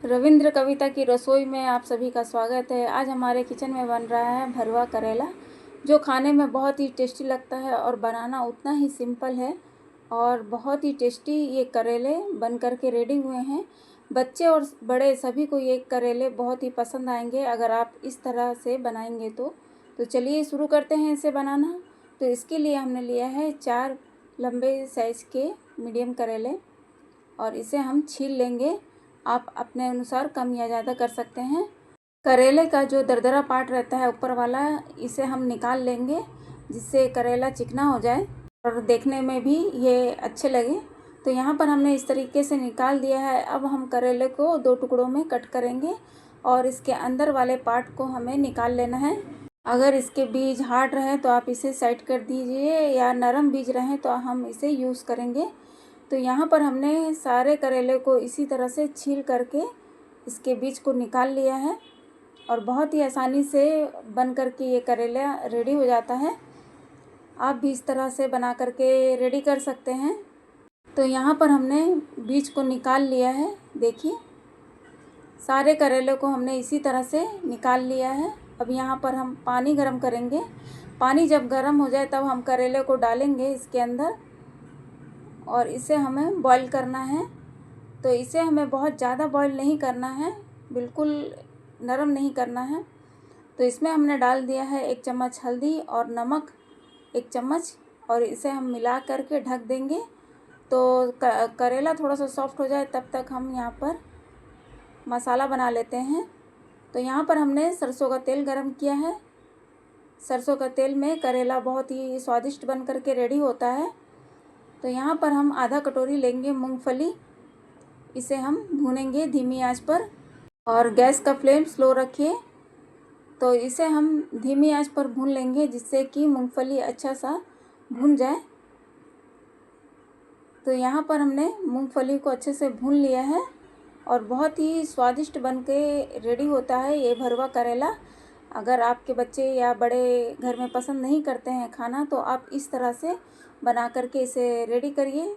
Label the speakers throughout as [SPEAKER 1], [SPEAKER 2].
[SPEAKER 1] रविंद्र कविता की रसोई में आप सभी का स्वागत है। आज हमारे किचन में बन रहा है भरवा करेला, जो खाने में बहुत ही टेस्टी लगता है और बनाना उतना ही सिंपल है और बहुत ही टेस्टी ये करेले बन कर के रेडी हुए हैं। बच्चे और बड़े सभी को ये करेले बहुत ही पसंद आएंगे अगर आप इस तरह से बनाएंगे तो चलिए शुरू करते हैं इसे बनाना। तो इसके लिए हमने लिया है 4 लंबे साइज़ के मीडियम करेले और इसे हम छील लेंगे। आप अपने अनुसार कम या ज़्यादा कर सकते हैं। करेले का जो दरदरा पार्ट रहता है ऊपर वाला, इसे हम निकाल लेंगे जिससे करेला चिकना हो जाए और देखने में भी ये अच्छे लगे। तो यहाँ पर हमने इस तरीके से निकाल दिया है। अब हम करेले को 2 टुकड़ों में कट करेंगे और इसके अंदर वाले पार्ट को हमें निकाल लेना है। अगर इसके बीज हार्ड रहे तो आप इसे साइड कर दीजिए, या नरम बीज रहे तो हम इसे यूज़ करेंगे। तो यहाँ पर हमने सारे करेले को इसी तरह से छील करके इसके बीज को निकाल लिया है और बहुत ही आसानी से बन करके ये करेला रेडी हो जाता है। आप भी इस तरह से बना करके रेडी कर सकते हैं। तो यहाँ पर हमने बीज को निकाल लिया है। देखिए, सारे करेले को हमने इसी तरह से निकाल लिया है। अब यहाँ पर हम पानी गर्म करेंगे। पानी जब गर्म हो जाए तब हम करेले को डालेंगे इसके अंदर और इसे हमें बॉईल करना है। तो इसे हमें बहुत ज़्यादा बॉईल नहीं करना है, बिल्कुल नरम नहीं करना है। तो इसमें हमने डाल दिया है 1 चम्मच हल्दी और नमक 1 चम्मच, और इसे हम मिला करके ढक देंगे। तो करेला थोड़ा सा सॉफ्ट हो जाए तब तक हम यहाँ पर मसाला बना लेते हैं। तो यहाँ पर हमने सरसों का तेल गरम किया है। सरसों का तेल में करेला बहुत ही स्वादिष्ट बन करके रेडी होता है। तो यहाँ पर हम आधा कटोरी लेंगे मूंगफली। इसे हम भूनेंगे धीमी आंच पर और गैस का फ्लेम स्लो रखिए। तो इसे हम धीमी आंच पर भून लेंगे जिससे कि मूंगफली अच्छा सा भून जाए। तो यहाँ पर हमने मूंगफली को अच्छे से भून लिया है और बहुत ही स्वादिष्ट बन के रेडी होता है ये भरवा करेला। अगर आपके बच्चे या बड़े घर में पसंद नहीं करते हैं खाना, तो आप इस तरह से बना करके इसे रेडी करिए।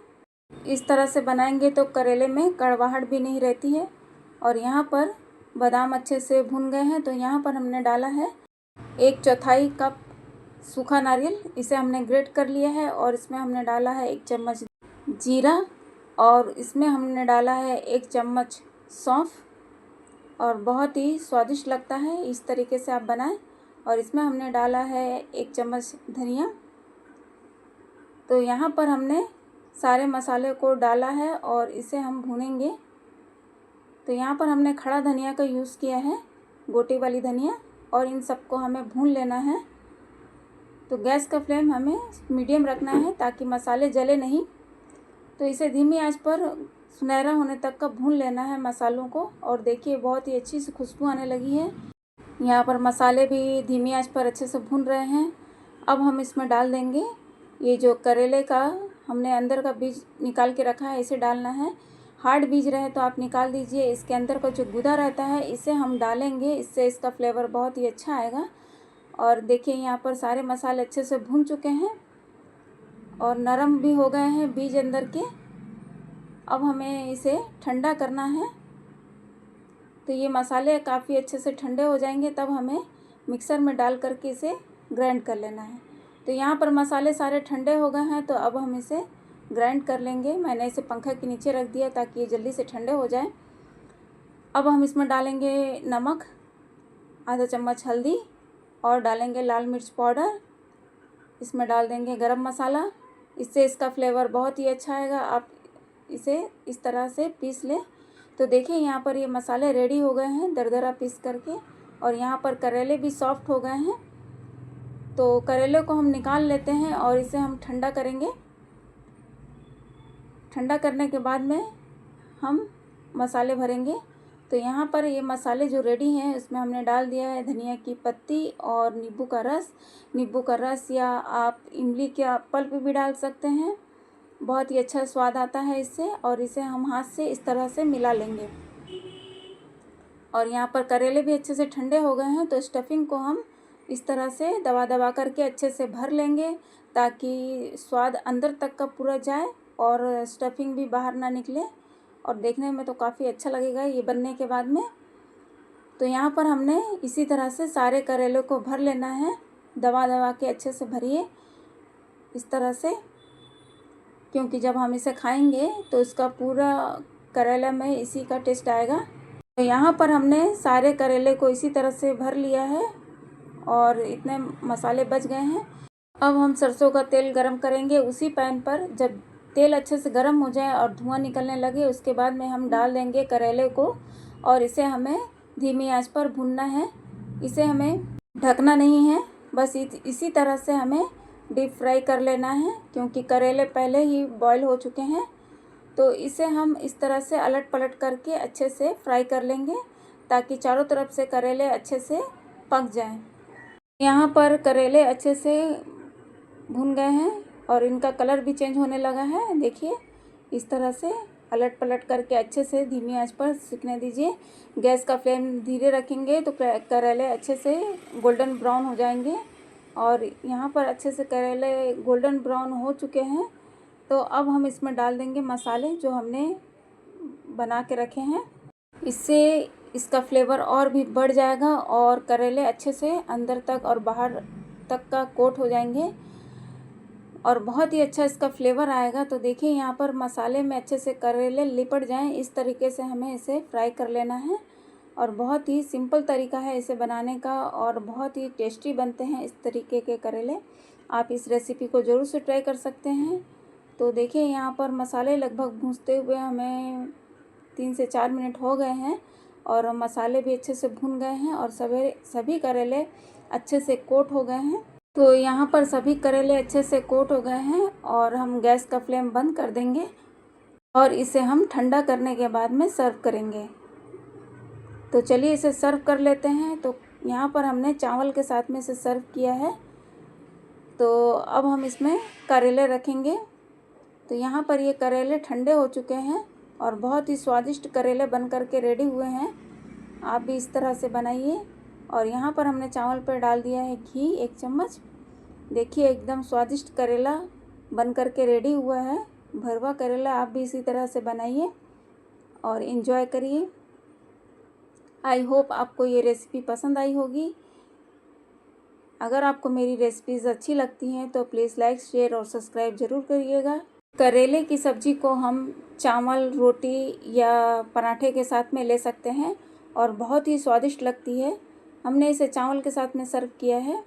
[SPEAKER 1] इस तरह से बनाएंगे तो करेले में कड़वाहट भी नहीं रहती है। और यहाँ पर बादाम अच्छे से भुन गए हैं। तो यहाँ पर हमने डाला है 1/4 कप सूखा नारियल। इसे हमने ग्रेट कर लिया है और इसमें हमने डाला है 1 चम्मच जीरा और इसमें हमने डाला है 1 चम्मच सौंफ और बहुत ही स्वादिष्ट लगता है। इस तरीके से आप बनाएं। और इसमें हमने डाला है 1 चम्मच धनिया। तो यहाँ पर हमने सारे मसाले को डाला है और इसे हम भूनेंगे। तो यहाँ पर हमने खड़ा धनिया का यूज़ किया है, गोटी वाली धनिया, और इन सबको हमें भून लेना है। तो गैस का फ्लेम हमें मीडियम रखना है ताकि मसाले जले नहीं। तो इसे धीमी आंच पर सुनहरा होने तक का भून लेना है मसालों को। और देखिए, बहुत ही अच्छी सी खुशबू आने लगी है। यहाँ पर मसाले भी धीमी आंच पर अच्छे से भून रहे हैं। अब हम इसमें डाल देंगे ये जो करेले का हमने अंदर का बीज निकाल के रखा है, इसे डालना है। हार्ड बीज रहे तो आप निकाल दीजिए। इसके अंदर का जो गूदा रहता है इसे हम डालेंगे, इससे इसका फ्लेवर बहुत ही अच्छा आएगा। और देखिए, यहाँ पर सारे मसाले अच्छे से भून चुके हैं और नरम भी हो गए हैं बीज अंदर के। अब हमें इसे ठंडा करना है। तो ये मसाले काफ़ी अच्छे से ठंडे हो जाएंगे तब हमें मिक्सर में डाल करके इसे ग्राइंड कर लेना है। तो यहाँ पर मसाले सारे ठंडे हो गए हैं, तो अब हम इसे ग्राइंड कर लेंगे। मैंने इसे पंखा के नीचे रख दिया ताकि ये जल्दी से ठंडे हो जाए। अब हम इसमें डालेंगे नमक, आधा चम्मच हल्दी और डालेंगे लाल मिर्च पाउडर। इसमें डाल देंगे गरम मसाला, इससे इसका फ्लेवर बहुत ही अच्छा आएगा। आप इसे इस तरह से पीस लें। तो देखिए, यहाँ पर ये मसाले रेडी हो गए हैं दरदरा पीस करके, और यहाँ पर करेले भी सॉफ्ट हो गए हैं। तो करेले को हम निकाल लेते हैं और इसे हम ठंडा करेंगे। ठंडा करने के बाद में हम मसाले भरेंगे। तो यहाँ पर ये मसाले जो रेडी हैं इसमें हमने डाल दिया है धनिया की पत्ती और नींबू का रस। नींबू का रस या आप इमली का पल्प भी डाल सकते हैं, बहुत ही अच्छा स्वाद आता है इससे। और इसे हम हाथ से इस तरह से मिला लेंगे। और यहाँ पर करेले भी अच्छे से ठंडे हो गए हैं। तो स्टफिंग को हम इस तरह से दबा दबा करके अच्छे से भर लेंगे ताकि स्वाद अंदर तक का पूरा जाए और स्टफिंग भी बाहर ना निकले। और देखने में तो काफ़ी अच्छा लगेगा ये बनने के बाद में। तो यहाँ पर हमने इसी तरह से सारे करेले को भर लेना है, दबा दबा के अच्छे से भरिए इस तरह से, क्योंकि जब हम इसे खाएंगे तो इसका पूरा करेला में इसी का टेस्ट आएगा। तो यहाँ पर हमने सारे करेले को इसी तरह से भर लिया है और इतने मसाले बच गए हैं। अब हम सरसों का तेल गरम करेंगे उसी पैन पर। जब तेल अच्छे से गरम हो जाए और धुआं निकलने लगे उसके बाद में हम डाल देंगे करेले को और इसे हमें धीमी आंच पर भूनना है। इसे हमें ढकना नहीं है, बस इसी तरह से हमें डीप फ्राई कर लेना है, क्योंकि करेले पहले ही बॉईल हो चुके हैं। तो इसे हम इस तरह से अलट पलट करके अच्छे से फ्राई कर लेंगे ताकि चारों तरफ से करेले अच्छे से पक जाएं। यहाँ पर करेले अच्छे से भुन गए हैं और इनका कलर भी चेंज होने लगा है। देखिए इस तरह से अलट पलट करके अच्छे से धीमी आंच पर सिकने दीजिए। गैस का फ्लेम धीरे रखेंगे तो करेले अच्छे से गोल्डन ब्राउन हो जाएंगे। और यहाँ पर अच्छे से करेले गोल्डन ब्राउन हो चुके हैं। तो अब हम इसमें डाल देंगे मसाले जो हमने बना के रखे हैं। इससे इसका फ्लेवर और भी बढ़ जाएगा और करेले अच्छे से अंदर तक और बाहर तक का कोट हो जाएंगे और बहुत ही अच्छा इसका फ्लेवर आएगा। तो देखिए यहाँ पर मसाले में अच्छे से करेले लिपट जाएं, इस तरीके से हमें इसे फ्राई कर लेना है। और बहुत ही सिंपल तरीका है इसे बनाने का और बहुत ही टेस्टी बनते हैं इस तरीके के करेले। आप इस रेसिपी को ज़रूर से ट्राई कर सकते हैं। तो देखिए यहाँ पर मसाले लगभग भूनते हुए हमें 3 से 4 मिनट हो गए हैं और मसाले भी अच्छे से भून गए हैं और सभी करेले अच्छे से कोट हो गए हैं। तो यहाँ पर सभी करेले अच्छे से कोट हो गए हैं और हम गैस का फ्लेम बंद कर देंगे और इसे हम ठंडा करने के बाद में सर्व करेंगे। तो चलिए इसे सर्व कर लेते हैं। तो यहाँ पर हमने चावल के साथ में इसे सर्व किया है। तो अब हम इसमें करेले रखेंगे। तो यहाँ पर ये करेले ठंडे हो चुके हैं और बहुत ही स्वादिष्ट करेले बन करके रेडी हुए हैं। आप भी इस तरह से बनाइए। और यहाँ पर हमने चावल पर डाल दिया है घी 1 चम्मच। देखिए एकदम स्वादिष्ट करेला बन करके रेडी हुआ है, भरवा करेला। आप भी इसी तरह से बनाइए और इन्जॉय करिए। आई होप आपको ये रेसिपी पसंद आई होगी। अगर आपको मेरी रेसिपीज़ अच्छी लगती हैं तो प्लीज़ लाइक, शेयर और सब्सक्राइब ज़रूर करिएगा। करेले की सब्ज़ी को हम चावल, रोटी या पराठे के साथ में ले सकते हैं और बहुत ही स्वादिष्ट लगती है। हमने इसे चावल के साथ में सर्व किया है।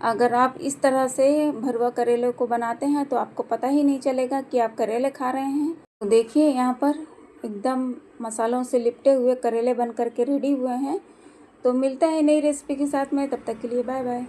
[SPEAKER 1] अगर आप इस तरह से भरवा करेले को बनाते हैं तो आपको पता ही नहीं चलेगा कि आप करेले खा रहे हैं। तो देखिए यहाँ पर एकदम मसालों से लिपटे हुए करेले बन करके रेडी हुए हैं। तो मिलते हैं नई रेसिपी के साथ में, तब तक के लिए बाय बाय।